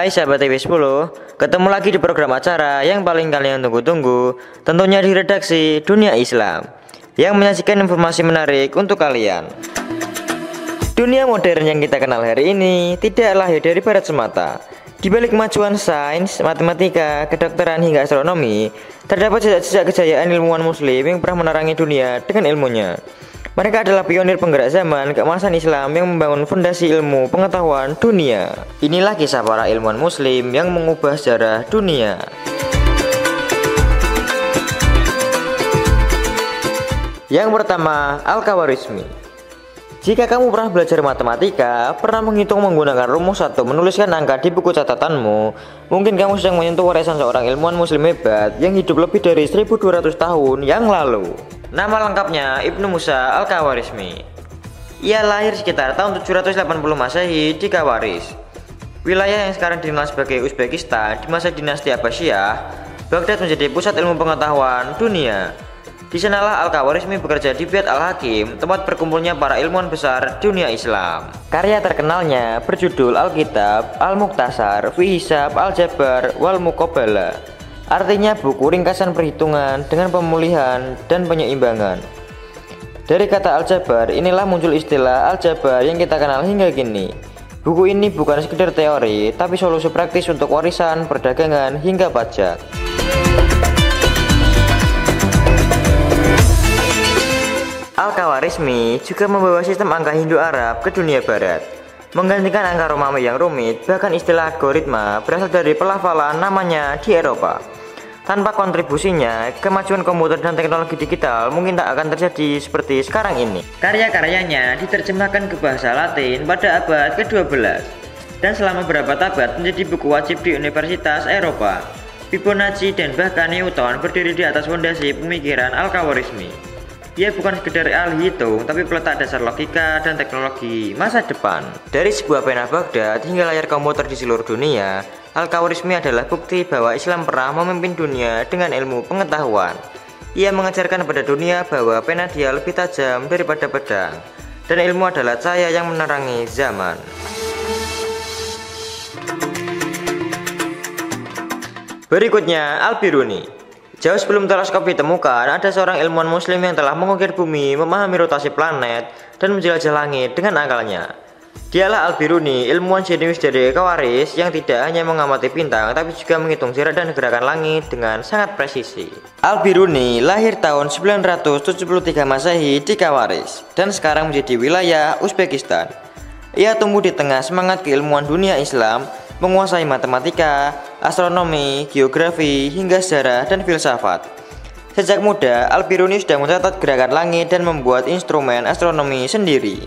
Hai sahabat TV10, ketemu lagi di program acara yang paling kalian tunggu-tunggu, tentunya di redaksi Dunia Islam, yang menyajikan informasi menarik untuk kalian. Dunia modern yang kita kenal hari ini tidak lahir dari barat semata. Di balik kemajuan sains, matematika, kedokteran hingga astronomi, terdapat jejak-jejak kejayaan ilmuwan muslim yang pernah menerangi dunia dengan ilmunya. Mereka adalah pionir penggerak zaman keemasan Islam yang membangun fondasi ilmu pengetahuan dunia. Inilah kisah para ilmuwan muslim yang mengubah sejarah dunia. Yang pertama, Al-Khawarizmi. Jika kamu pernah belajar matematika, pernah menghitung menggunakan rumus atau menuliskan angka di buku catatanmu, mungkin kamu sedang menyentuh warisan seorang ilmuwan muslim hebat yang hidup lebih dari 1200 tahun yang lalu. Nama lengkapnya Ibnu Musa Al-Khawarizmi. Ia lahir sekitar tahun 780 Masehi di Khawarizm, wilayah yang sekarang dikenal sebagai Uzbekistan. Di masa dinasti Abbasiyah, Baghdad menjadi pusat ilmu pengetahuan dunia. Di sanalah Al-Khawarizmi bekerja di Bait Al-Hakim, tempat berkumpulnya para ilmuwan besar dunia Islam. Karya terkenalnya berjudul Alkitab, Al-Mukhtasar, Fi Hisab, Al-Jabar, Wal Muqabalah. Artinya buku ringkasan perhitungan dengan pemulihan dan penyeimbangan. Dari kata Al-Jabar, inilah muncul istilah Al-Jabar yang kita kenal hingga kini. Buku ini bukan sekedar teori, tapi solusi praktis untuk warisan, perdagangan, hingga pajak. Al-Khawarizmi juga membawa sistem angka Hindu-Arab ke dunia barat, menggantikan angka Romawi yang rumit. Bahkan istilah algoritma berasal dari pelafalan namanya di Eropa. Tanpa kontribusinya, kemajuan komputer dan teknologi digital mungkin tak akan terjadi seperti sekarang ini. Karya-karyanya diterjemahkan ke bahasa Latin pada abad ke-12 dan selama beberapa abad menjadi buku wajib di universitas Eropa. Fibonacci dan bahkan Newton berdiri di atas fondasi pemikiran Al-Khawarizmi. Ia bukan sekedar ahli hitung, tapi peletak dasar logika dan teknologi masa depan. Dari sebuah pena Baghdad hingga layar komputer di seluruh dunia, Al-Khawarizmi adalah bukti bahwa Islam pernah memimpin dunia dengan ilmu pengetahuan. Ia mengajarkan pada dunia bahwa pena dia lebih tajam daripada pedang, dan ilmu adalah cahaya yang menerangi zaman. Berikutnya, Al-Biruni. Jauh sebelum teleskop ditemukan, ada seorang ilmuwan muslim yang telah mengukir bumi, memahami rotasi planet, dan menjelajah langit dengan akalnya. Dialah Al-Biruni, ilmuwan jenius dari Khawarizm yang tidak hanya mengamati bintang, tapi juga menghitung jarak dan gerakan langit dengan sangat presisi. Al-Biruni lahir tahun 973 Masehi di Khawarizm, dan sekarang menjadi wilayah Uzbekistan. Ia tumbuh di tengah semangat keilmuan dunia Islam, menguasai matematika, astronomi, geografi, hingga sejarah dan filsafat. Sejak muda, Al-Biruni sudah mencatat gerakan langit dan membuat instrumen astronomi sendiri.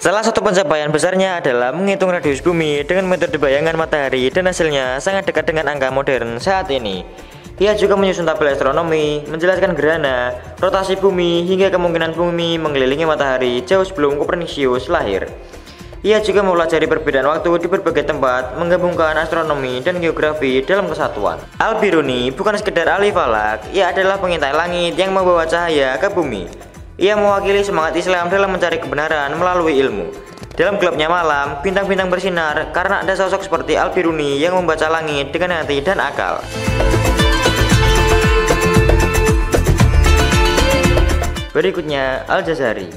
Salah satu pencapaian besarnya adalah menghitung radius bumi dengan metode bayangan matahari, dan hasilnya sangat dekat dengan angka modern saat ini. Ia juga menyusun tabel astronomi, menjelaskan gerhana, rotasi bumi, hingga kemungkinan bumi mengelilingi matahari jauh sebelum Kopernikus lahir. Ia juga mempelajari perbedaan waktu di berbagai tempat, menggabungkan astronomi dan geografi dalam kesatuan. Al-Biruni bukan sekedar ahli falak, ia adalah pengintai langit yang membawa cahaya ke bumi. Ia mewakili semangat Islam dalam mencari kebenaran melalui ilmu. Dalam gelapnya malam, bintang-bintang bersinar karena ada sosok seperti Al-Biruni yang membaca langit dengan hati dan akal. Berikutnya, Al-Jazari.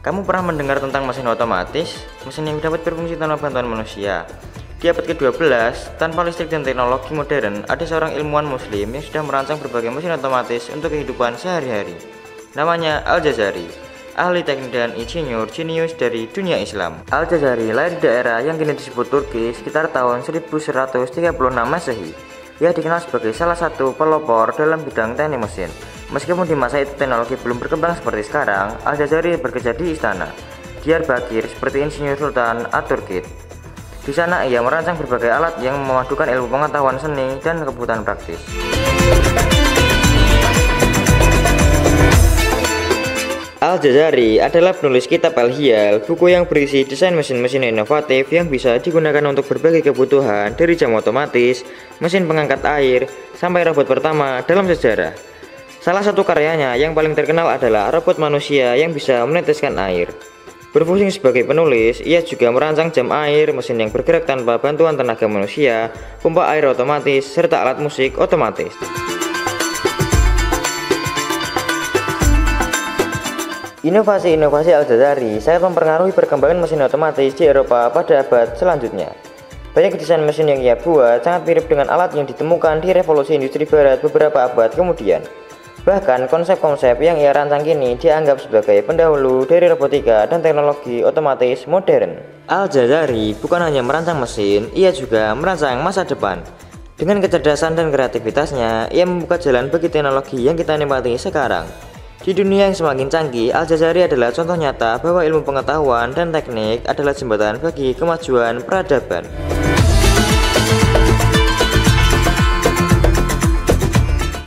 Kamu pernah mendengar tentang mesin otomatis? Mesin yang dapat berfungsi tanpa bantuan manusia. Di abad ke-12, tanpa listrik dan teknologi modern, ada seorang ilmuwan muslim yang sudah merancang berbagai mesin otomatis untuk kehidupan sehari-hari. Namanya Al-Jazari, ahli teknik dan insinyur jenius dari dunia Islam. Al-Jazari lahir di daerah yang kini disebut Turki sekitar tahun 1136 Masehi. Ia dikenal sebagai salah satu pelopor dalam bidang teknik mesin. Meskipun di masa itu teknologi belum berkembang seperti sekarang, Al-Jazari bekerja di istana Diyarbakir seperti insinyur Sultan At-Turkid. Di sana ia merancang berbagai alat yang memadukan ilmu pengetahuan seni dan kebutuhan praktis. Al-Jazari adalah penulis kitab Al-Hiyal, buku yang berisi desain mesin-mesin inovatif yang bisa digunakan untuk berbagai kebutuhan, dari jam otomatis, mesin pengangkat air, sampai robot pertama dalam sejarah. Salah satu karyanya yang paling terkenal adalah robot manusia yang bisa meneteskan air. Berfungsi sebagai penulis, ia juga merancang jam air, mesin yang bergerak tanpa bantuan tenaga manusia, pompa air otomatis, serta alat musik otomatis. Inovasi-inovasi Al-Jazari sangat mempengaruhi perkembangan mesin otomatis di Eropa pada abad selanjutnya. Banyak desain mesin yang ia buat sangat mirip dengan alat yang ditemukan di revolusi industri barat beberapa abad kemudian. Bahkan konsep-konsep yang ia rancang kini dianggap sebagai pendahulu dari robotika dan teknologi otomatis modern. Al-Jazari bukan hanya merancang mesin, ia juga merancang masa depan. Dengan kecerdasan dan kreativitasnya, ia membuka jalan bagi teknologi yang kita nikmati sekarang. Di dunia yang semakin canggih, Al-Jazari adalah contoh nyata bahwa ilmu pengetahuan dan teknik adalah jembatan bagi kemajuan peradaban.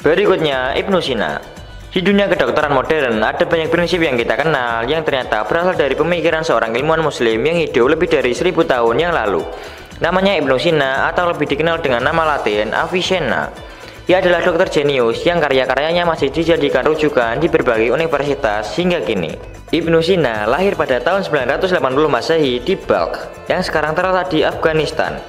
Berikutnya, Ibnu Sina. Di dunia kedokteran modern, ada banyak prinsip yang kita kenal yang ternyata berasal dari pemikiran seorang ilmuwan muslim yang hidup lebih dari 1000 tahun yang lalu. Namanya Ibnu Sina atau lebih dikenal dengan nama latin Avicenna. Ia adalah dokter jenius yang karya-karyanya masih dijadikan rujukan di berbagai universitas hingga kini. Ibnu Sina lahir pada tahun 980 Masehi di Balkh yang sekarang terletak di Afghanistan.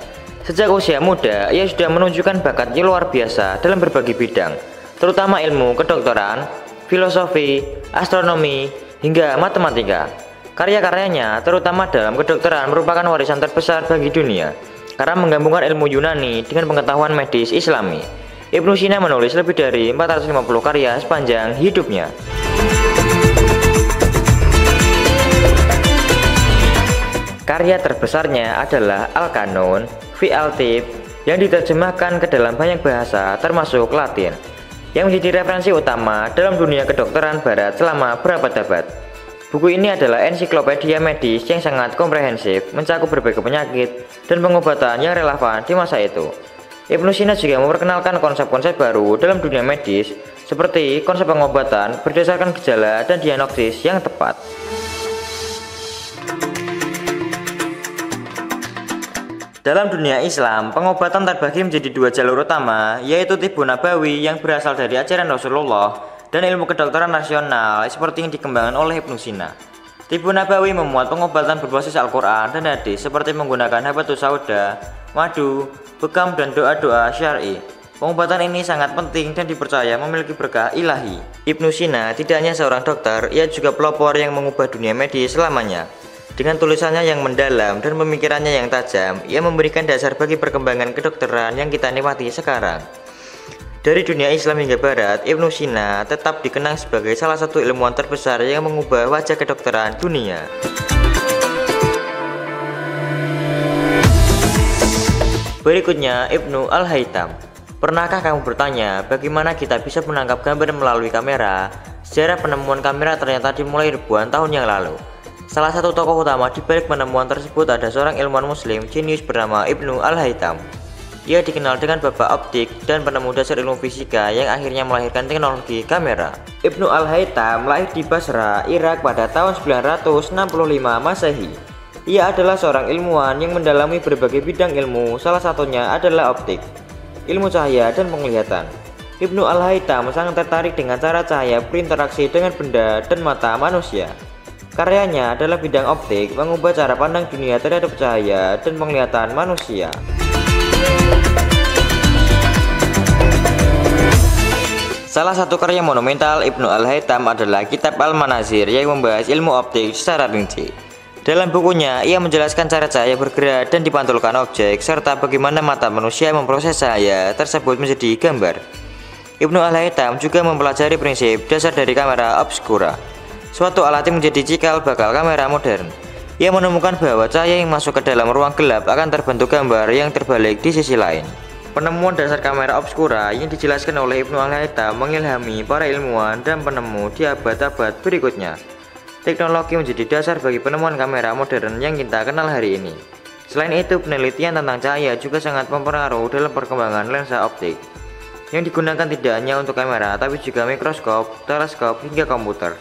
Sejak usia muda, ia sudah menunjukkan bakat yang luar biasa dalam berbagai bidang, terutama ilmu kedokteran, filosofi, astronomi, hingga matematika. Karya-karyanya, terutama dalam kedokteran, merupakan warisan terbesar bagi dunia karena menggabungkan ilmu Yunani dengan pengetahuan medis Islami. Ibnu Sina menulis lebih dari 450 karya sepanjang hidupnya. Karya terbesarnya adalah Al-Qanun fi al-Tibb yang diterjemahkan ke dalam banyak bahasa termasuk Latin, yang menjadi referensi utama dalam dunia kedokteran barat selama berabad-abad. Buku ini adalah ensiklopedia medis yang sangat komprehensif, mencakup berbagai penyakit dan pengobatan yang relevan di masa itu. Ibnu Sina juga memperkenalkan konsep-konsep baru dalam dunia medis, seperti konsep pengobatan berdasarkan gejala dan diagnosis yang tepat. Dalam dunia Islam, pengobatan terbagi menjadi dua jalur utama, yaitu Tibbun Nabawi yang berasal dari ajaran Rasulullah dan ilmu kedokteran rasional seperti yang dikembangkan oleh Ibnu Sina. Tibbun Nabawi memuat pengobatan berbasis Al-Quran dan hadis seperti menggunakan habatus sauda, madu, bekam, dan doa-doa syar'i. Pengobatan ini sangat penting dan dipercaya memiliki berkah ilahi. Ibnu Sina tidak hanya seorang dokter, ia juga pelopor yang mengubah dunia medis selamanya. Dengan tulisannya yang mendalam dan pemikirannya yang tajam, ia memberikan dasar bagi perkembangan kedokteran yang kita nikmati sekarang. Dari dunia Islam hingga Barat, Ibnu Sina tetap dikenang sebagai salah satu ilmuwan terbesar yang mengubah wajah kedokteran dunia. Berikutnya, Ibnu Al-Haytham. Pernahkah kamu bertanya bagaimana kita bisa menangkap gambar melalui kamera? Sejarah penemuan kamera ternyata dimulai ribuan tahun yang lalu. Salah satu tokoh utama di balik penemuan tersebut ada seorang ilmuwan muslim jenius bernama Ibnu Al-Haytham. Ia dikenal dengan bapak optik dan penemu dasar ilmu fisika yang akhirnya melahirkan teknologi kamera. Ibnu Al-Haytham lahir di Basra, Irak pada tahun 965 Masehi. Ia adalah seorang ilmuwan yang mendalami berbagai bidang ilmu, salah satunya adalah optik, ilmu cahaya dan penglihatan. Ibnu Al-Haytham sangat tertarik dengan cara cahaya berinteraksi dengan benda dan mata manusia. Karyanya adalah bidang optik, mengubah cara pandang dunia terhadap cahaya dan penglihatan manusia. Salah satu karya monumental Ibnu Al-Haytham adalah Kitab Al-Manazir yang membahas ilmu optik secara rinci. Dalam bukunya, ia menjelaskan cara cahaya bergerak dan dipantulkan objek, serta bagaimana mata manusia memproses cahaya tersebut menjadi gambar. Ibnu Al-Haytham juga mempelajari prinsip dasar dari kamera obscura, suatu alat yang menjadi cikal bakal kamera modern. Ia menemukan bahwa cahaya yang masuk ke dalam ruang gelap akan terbentuk gambar yang terbalik di sisi lain. Penemuan dasar kamera obscura yang dijelaskan oleh Ibnu Al-Haytham mengilhami para ilmuwan dan penemu di abad-abad berikutnya. Teknologi menjadi dasar bagi penemuan kamera modern yang kita kenal hari ini. Selain itu, penelitian tentang cahaya juga sangat mempengaruhi dalam perkembangan lensa optik, yang digunakan tidak hanya untuk kamera, tapi juga mikroskop, teleskop, hingga komputer.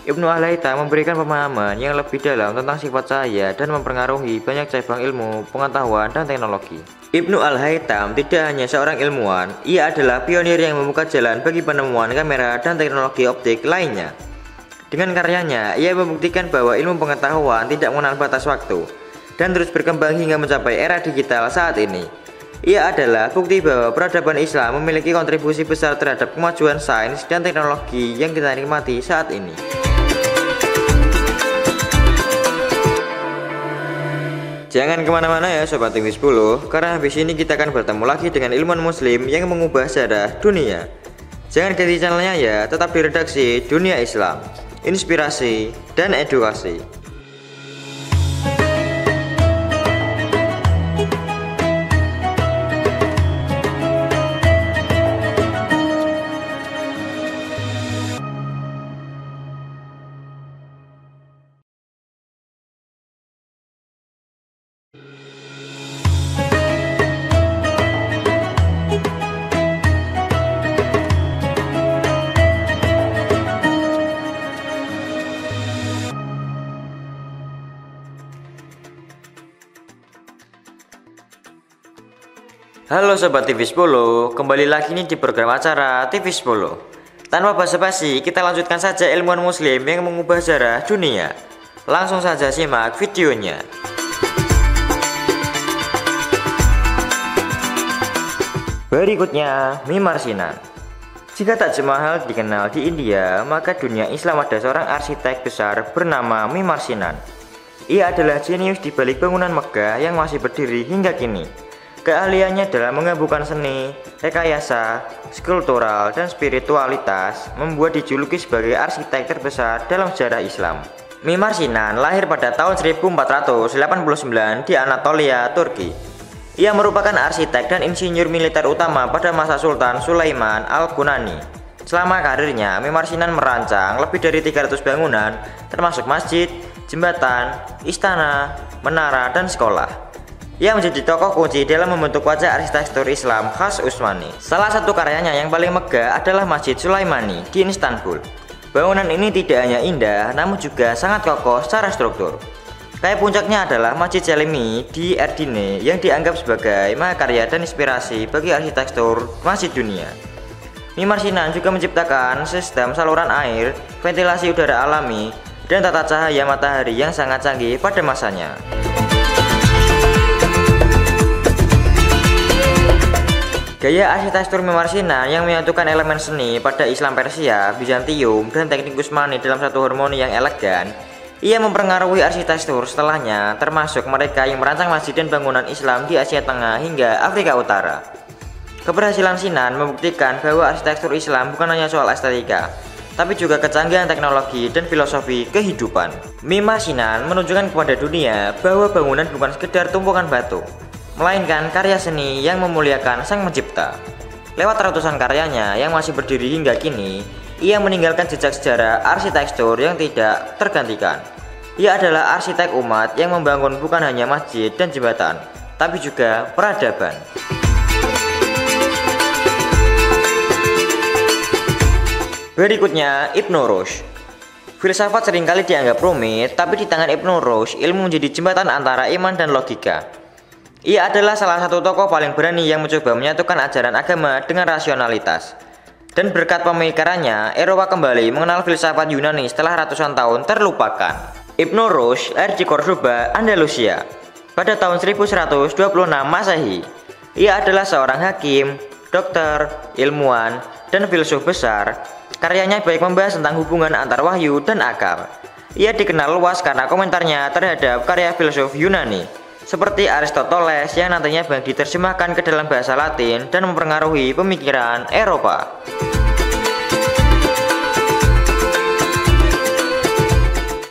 Ibnu Al-Haytham memberikan pemahaman yang lebih dalam tentang sifat cahaya dan mempengaruhi banyak cabang ilmu, pengetahuan, dan teknologi. Ibnu Al-Haytham tidak hanya seorang ilmuwan, ia adalah pionir yang membuka jalan bagi penemuan kamera dan teknologi optik lainnya. Dengan karyanya, ia membuktikan bahwa ilmu pengetahuan tidak mengenal batas waktu dan terus berkembang hingga mencapai era digital saat ini. Ia adalah bukti bahwa peradaban Islam memiliki kontribusi besar terhadap kemajuan sains dan teknologi yang kita nikmati saat ini. Jangan kemana-mana ya Sobat TV 10, karena habis ini kita akan bertemu lagi dengan ilmuwan muslim yang mengubah sejarah dunia. Jangan ganti channelnya ya, tetap di redaksi Dunia Islam, inspirasi dan edukasi. Halo Sobat TV 10, kembali lagi nih di program acara TV 10. Tanpa basa-basi, kita lanjutkan saja ilmuwan muslim yang mengubah sejarah dunia. Langsung saja simak videonya. Berikutnya, Mimar Sinan. Jika Taj Mahal dikenal di India, maka dunia Islam ada seorang arsitek besar bernama Mimar Sinan. Ia adalah jenius di balik bangunan megah yang masih berdiri hingga kini. Keahliannya dalam menggabungkan seni, rekayasa, skulptural, dan spiritualitas membuat dijuluki sebagai arsitek terbesar dalam sejarah Islam. Mimar Sinan lahir pada tahun 1489 di Anatolia, Turki. Ia merupakan arsitek dan insinyur militer utama pada masa Sultan Sulaiman Al-Gunani. Selama karirnya, Mimar Sinan merancang lebih dari 300 bangunan, termasuk masjid, jembatan, istana, menara, dan sekolah. Ia menjadi tokoh kunci dalam membentuk wajah arsitektur Islam khas Utsmani. Salah satu karyanya yang paling megah adalah Masjid Sulaimani di Istanbul. Bangunan ini tidak hanya indah, namun juga sangat kokoh secara struktur. Kayak puncaknya adalah Masjid Selimi di Edirne yang dianggap sebagai mahakarya dan inspirasi bagi arsitektur masjid dunia. Mimar Sinan juga menciptakan sistem saluran air, ventilasi udara alami, dan tata cahaya matahari yang sangat canggih pada masanya. Gaya arsitektur Mimar Sinan yang menyatukan elemen seni pada Islam Persia, Bizantium, dan teknik Utsmani dalam satu harmoni yang elegan. Ia mempengaruhi arsitektur setelahnya, termasuk mereka yang merancang masjid dan bangunan Islam di Asia Tengah hingga Afrika Utara. Keberhasilan Sinan membuktikan bahwa arsitektur Islam bukan hanya soal estetika, tapi juga kecanggihan teknologi dan filosofi kehidupan. Mimar Sinan menunjukkan kepada dunia bahwa bangunan bukan sekedar tumpukan batu, melainkan karya seni yang memuliakan Sang Pencipta. Lewat ratusan karyanya yang masih berdiri hingga kini, ia meninggalkan jejak sejarah arsitektur yang tidak tergantikan. Ia adalah arsitek umat yang membangun bukan hanya masjid dan jembatan, tapi juga peradaban. Berikutnya, Ibnu Rushd. Filsafat seringkali dianggap rumit, tapi di tangan Ibnu Rushd, ilmu menjadi jembatan antara iman dan logika. Ia adalah salah satu tokoh paling berani yang mencoba menyatukan ajaran agama dengan rasionalitas. Dan berkat pemikirannya, Eropa kembali mengenal filsafat Yunani setelah ratusan tahun terlupakan. Ibnu Rushd lahir di Cordoba, Andalusia, pada tahun 1126 Masehi. Ia adalah seorang hakim, dokter, ilmuwan, dan filsuf besar. Karyanya baik membahas tentang hubungan antar wahyu dan akal. Ia dikenal luas karena komentarnya terhadap karya filsuf Yunani, seperti Aristoteles yang nantinya banyak diterjemahkan ke dalam bahasa Latin dan mempengaruhi pemikiran Eropa.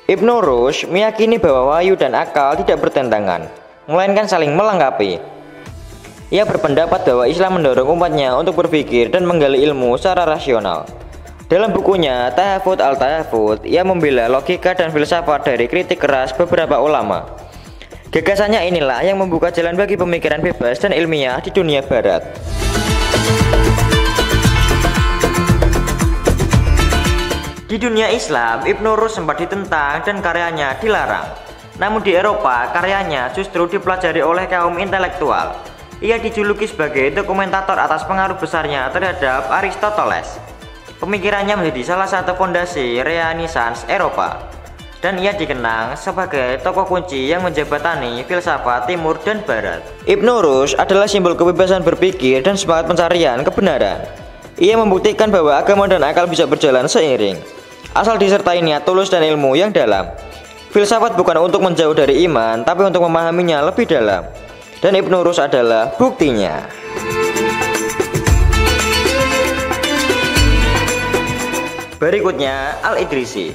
Ibnu Rushd meyakini bahwa wahyu dan akal tidak bertentangan, melainkan saling melengkapi. Ia berpendapat bahwa Islam mendorong umatnya untuk berpikir dan menggali ilmu secara rasional. Dalam bukunya Tahafut al-Tahafut, ia membela logika dan filsafat dari kritik keras beberapa ulama. Gagasannya inilah yang membuka jalan bagi pemikiran bebas dan ilmiah di dunia barat. Di dunia Islam, Ibnu Rushd sempat ditentang dan karyanya dilarang. Namun di Eropa, karyanya justru dipelajari oleh kaum intelektual. Ia dijuluki sebagai dokumentator atas pengaruh besarnya terhadap Aristoteles. Pemikirannya menjadi salah satu fondasi Renaissance Eropa, dan ia dikenang sebagai tokoh kunci yang menjembatani filsafat Timur dan Barat. Ibnu Rushd adalah simbol kebebasan berpikir dan semangat pencarian kebenaran. Ia membuktikan bahwa agama dan akal bisa berjalan seiring, asal disertai niat tulus dan ilmu yang dalam. Filsafat bukan untuk menjauh dari iman, tapi untuk memahaminya lebih dalam. Dan Ibnu Rushd adalah buktinya. Berikutnya, Al-Idrisi.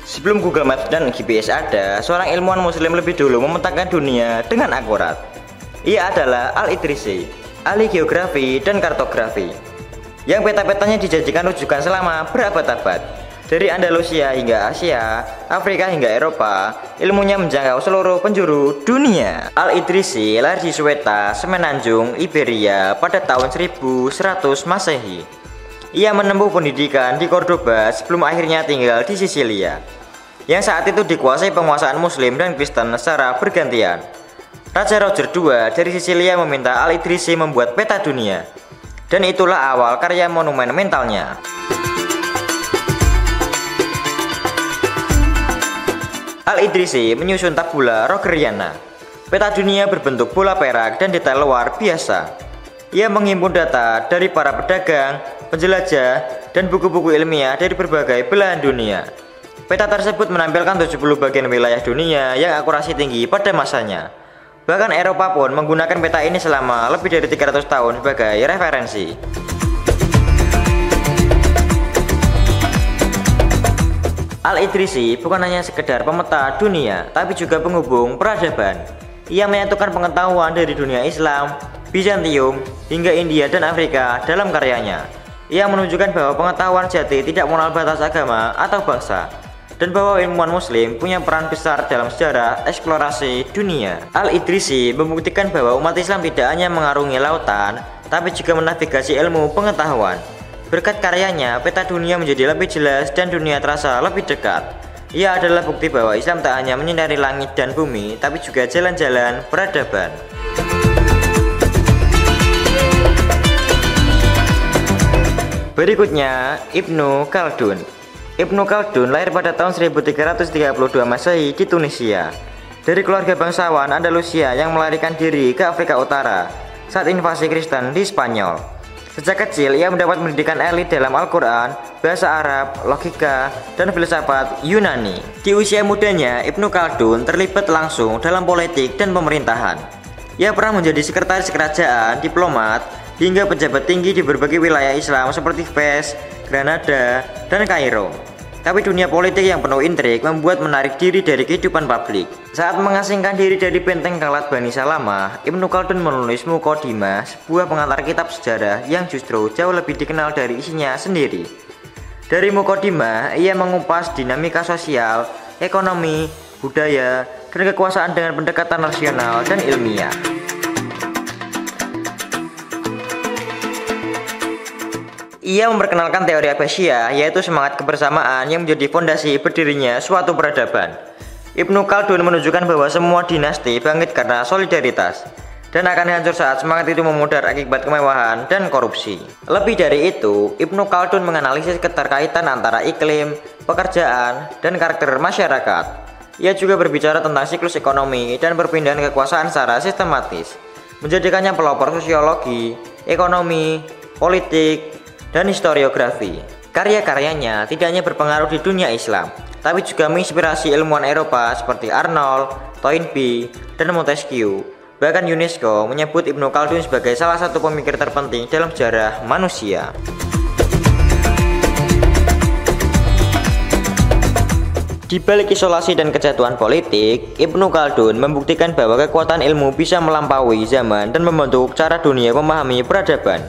Sebelum Google Maps dan GPS ada, seorang ilmuwan muslim lebih dulu memetakan dunia dengan akurat. Ia adalah Al-Idrisi, ahli geografi dan kartografi, yang peta-petanya dijadikan rujukan selama berabad-abad. Dari Andalusia hingga Asia, Afrika hingga Eropa, ilmunya menjangkau seluruh penjuru dunia. Al-Idrisi lahir di Ceuta, Semenanjung, Iberia pada tahun 1100 Masehi. Ia menempuh pendidikan di Cordoba sebelum akhirnya tinggal di Sisilia, yang saat itu dikuasai penguasaan Muslim dan Kristen secara bergantian. Raja Roger II dari Sisilia meminta Al-Idrisi membuat peta dunia, dan itulah awal karya monumentalnya. Al-Idrisi menyusun tabula Rogeriana, peta dunia berbentuk bola perak dan detail luar biasa. Ia menghimpun data dari para pedagang, penjelajah, dan buku-buku ilmiah dari berbagai belahan dunia. Peta tersebut menampilkan 70 bagian wilayah dunia yang akurasi tinggi pada masanya. Bahkan Eropa pun menggunakan peta ini selama lebih dari 300 tahun sebagai referensi. Al-Idrisi bukan hanya sekedar pemeta dunia, tapi juga penghubung peradaban. Ia menyatukan pengetahuan dari dunia Islam, Bizantium, hingga India dan Afrika dalam karyanya. Ia menunjukkan bahwa pengetahuan sejati tidak mengenal batas agama atau bangsa, dan bahwa ilmuwan muslim punya peran besar dalam sejarah eksplorasi dunia. Al-Idrisi membuktikan bahwa umat Islam tidak hanya mengarungi lautan, tapi juga menavigasi ilmu pengetahuan. Berkat karyanya, peta dunia menjadi lebih jelas dan dunia terasa lebih dekat. Ia adalah bukti bahwa Islam tak hanya menyinari langit dan bumi, tapi juga jalan-jalan peradaban. Berikutnya, Ibnu Khaldun. Ibnu Khaldun lahir pada tahun 1332 Masehi di Tunisia, dari keluarga bangsawan Andalusia yang melarikan diri ke Afrika Utara saat invasi Kristen di Spanyol. Sejak kecil, ia mendapat pendidikan elit dalam Al-Quran, bahasa Arab, logika, dan filsafat Yunani. Di usia mudanya, Ibnu Khaldun terlibat langsung dalam politik dan pemerintahan. Ia pernah menjadi sekretaris kerajaan, diplomat, hingga pejabat tinggi di berbagai wilayah Islam seperti Fez, Granada, dan Kairo. Tapi dunia politik yang penuh intrik membuat menarik diri dari kehidupan publik. Saat mengasingkan diri dari benteng Khalat Bani Salamah, Ibnu Khaldun menulis Muqaddimah, sebuah pengantar kitab sejarah yang justru jauh lebih dikenal dari isinya sendiri. Dari Muqaddimah, ia mengupas dinamika sosial, ekonomi, budaya, dan kekuasaan dengan pendekatan rasional dan ilmiah. Ia memperkenalkan teori Abbasiyah, yaitu semangat kebersamaan yang menjadi fondasi berdirinya suatu peradaban. Ibnu Khaldun menunjukkan bahwa semua dinasti bangkit karena solidaritas dan akan hancur saat semangat itu memudar akibat kemewahan dan korupsi. Lebih dari itu, Ibnu Khaldun menganalisis keterkaitan antara iklim, pekerjaan, dan karakter masyarakat. Ia juga berbicara tentang siklus ekonomi dan perpindahan kekuasaan secara sistematis, menjadikannya pelopor sosiologi, ekonomi, politik, dan historiografi. Karya-karyanya tidak hanya berpengaruh di dunia Islam, tapi juga menginspirasi ilmuwan Eropa seperti Arnold, Toynbee, dan Montesquieu. Bahkan UNESCO menyebut Ibnu Khaldun sebagai salah satu pemikir terpenting dalam sejarah manusia. Di balik isolasi dan kejatuhan politik, Ibnu Khaldun membuktikan bahwa kekuatan ilmu bisa melampaui zaman dan membentuk cara dunia memahami peradaban.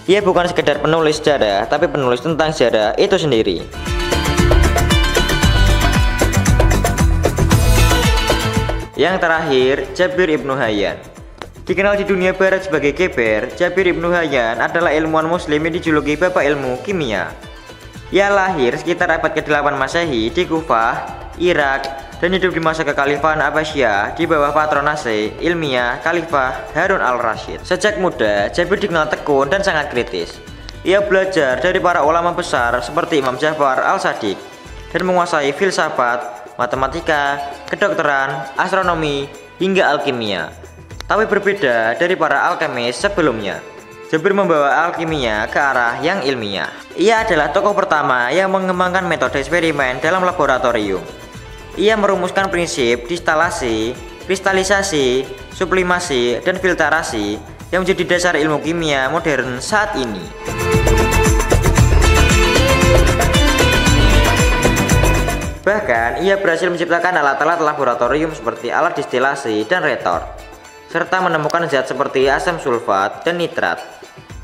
Ia bukan sekedar penulis sejarah, tapi penulis tentang sejarah itu sendiri. Yang terakhir, Jabir Ibnu Hayyan. Dikenal di dunia barat sebagai Geber, Jabir Ibnu Hayyan adalah ilmuwan muslim yang dijuluki Bapak Ilmu Kimia. Ia lahir sekitar abad ke-8 Masehi di Kufah, Irak, dan hidup di masa kekhalifahan Abbasiyah di bawah patronase ilmiah Khalifah Harun al-Rasyid. Sejak muda, Jabir dikenal tekun dan sangat kritis. Ia belajar dari para ulama besar seperti Imam Ja'far al-Shadiq dan menguasai filsafat, matematika, kedokteran, astronomi, hingga alkimia. Tapi berbeda dari para alkemis sebelumnya, Jabir membawa alkimia ke arah yang ilmiah. Ia adalah tokoh pertama yang mengembangkan metode eksperimen dalam laboratorium. Ia merumuskan prinsip distilasi, kristalisasi, sublimasi, dan filtrasi yang menjadi dasar ilmu kimia modern saat ini. Bahkan, ia berhasil menciptakan alat-alat laboratorium seperti alat distilasi dan reaktor, serta menemukan zat seperti asam sulfat dan nitrat.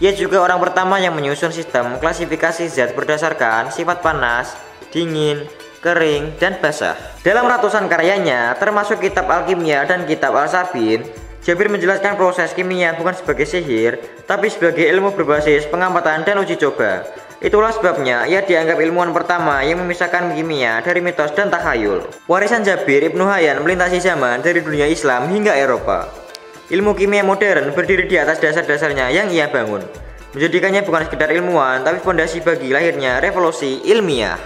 Ia juga orang pertama yang menyusun sistem klasifikasi zat berdasarkan sifat panas, dingin, kering, dan basah. Dalam ratusan karyanya, termasuk kitab Alkimia dan kitab Al-Sabin, Jabir menjelaskan proses kimia bukan sebagai sihir, tapi sebagai ilmu berbasis pengamatan dan uji coba. Itulah sebabnya ia dianggap ilmuwan pertama yang memisahkan kimia dari mitos dan takhayul. Warisan Jabir Ibnu Hayyan melintasi zaman dari dunia Islam hingga Eropa. Ilmu kimia modern berdiri di atas dasar-dasarnya yang ia bangun, menjadikannya bukan sekedar ilmuwan, tapi fondasi bagi lahirnya revolusi ilmiah.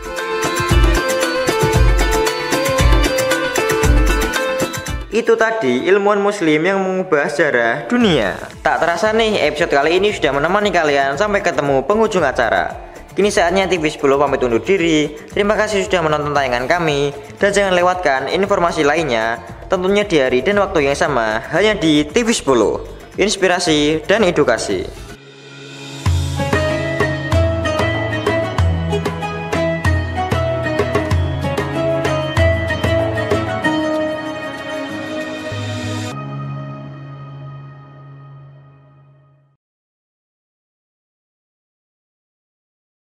Itu tadi ilmuwan muslim yang mengubah sejarah dunia. Tak terasa nih, episode kali ini sudah menemani kalian sampai ketemu penghujung acara. Kini saatnya TV10 pamit undur diri. Terima kasih sudah menonton tayangan kami, dan jangan lewatkan informasi lainnya, tentunya di hari dan waktu yang sama, hanya di TV10. Inspirasi dan edukasi.